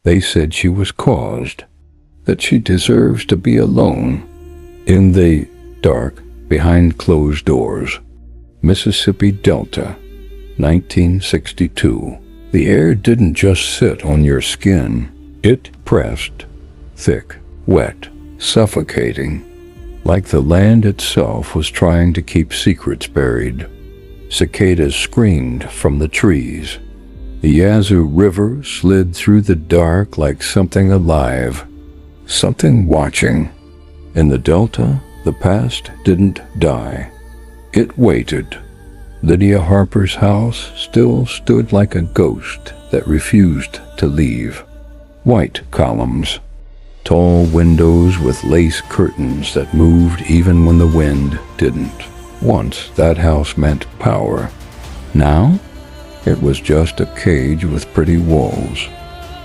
They said she was caused, that she deserves to be alone. In the dark, behind closed doors. Mississippi Delta, 1962. The air didn't just sit on your skin. It pressed, thick, wet, suffocating, like the land itself was trying to keep secrets buried. Cicadas screamed from the trees. The Yazoo River slid through the dark like something alive, something watching. In the Delta, the past didn't die. It waited. Lydia Harper's house still stood like a ghost that refused to leave. White columns, tall windows with lace curtains that moved even when the wind didn't. Once that house meant power. Now, it was just a cage with pretty walls.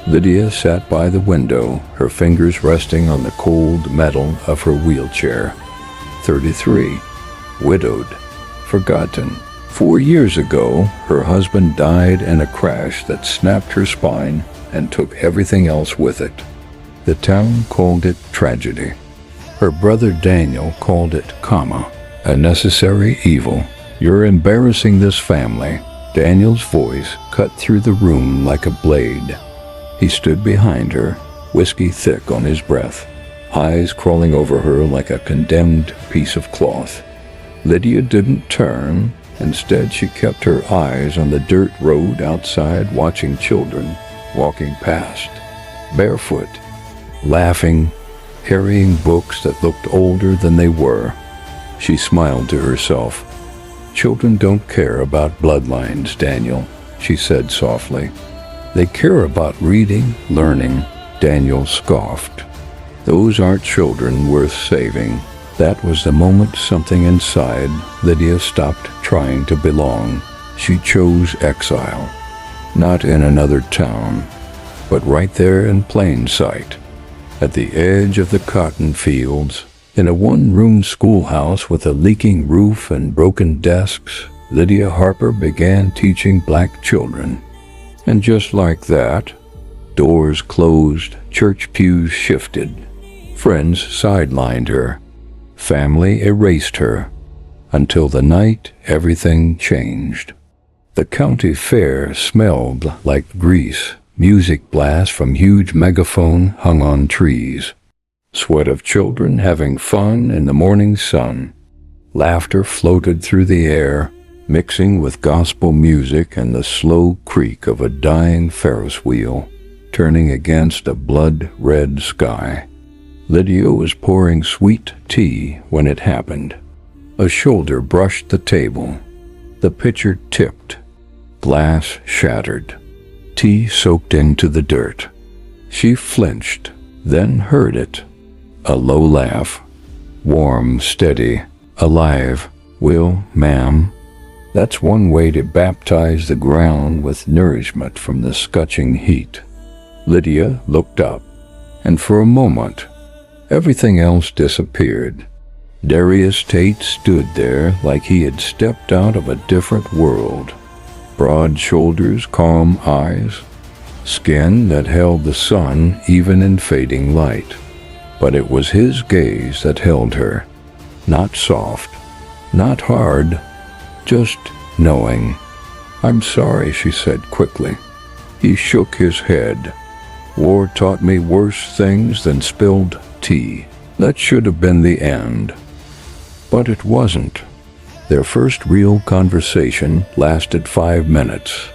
Lydia sat by the window, her fingers resting on the cold metal of her wheelchair. 33. Widowed. Forgotten. 4 years ago, her husband died in a crash that snapped her spine and took everything else with it. The town called it tragedy. Her brother Daniel called it karma, a necessary evil. You're embarrassing this family. Daniel's voice cut through the room like a blade. He stood behind her, whiskey thick on his breath, eyes crawling over her like a condemned piece of cloth. Lydia didn't turn. Instead, she kept her eyes on the dirt road outside, watching children walking past, barefoot, laughing, carrying books that looked older than they were. She smiled to herself. Children don't care about bloodlines, Daniel, she said softly. They care about reading, learning. Daniel scoffed. Those aren't children worth saving. That was the moment something inside Lydia stopped trying to belong. She chose exile. Not in another town, but right there in plain sight. At the edge of the cotton fields, in a one-room schoolhouse with a leaking roof and broken desks, Lydia Harper began teaching black children. And just like that, doors closed, church pews shifted. Friends sidelined her. Family erased her. Until the night everything changed. The county fair smelled like grease. Music blasts from huge megaphone hung on trees. Sweat of children having fun in the morning sun. Laughter floated through the air, mixing with gospel music and the slow creak of a dying Ferris wheel, turning against a blood-red sky. Lydia was pouring sweet tea when it happened. A shoulder brushed the table. The pitcher tipped. Glass shattered. Tea soaked into the dirt. She flinched, then heard it. A low laugh. Warm, steady, alive. Well, ma'am, that's one way to baptize the ground with nourishment from the scorching heat. Lydia looked up, and for a moment, everything else disappeared. Darius Tate stood there like he had stepped out of a different world. Broad shoulders, calm eyes, skin that held the sun even in fading light. But it was his gaze that held her. Not soft, not hard, just knowing. "I'm sorry," she said quickly. He shook his head. "War taught me worse things than spilled tea. That should have been the end." But it wasn't. Their first real conversation lasted 5 minutes.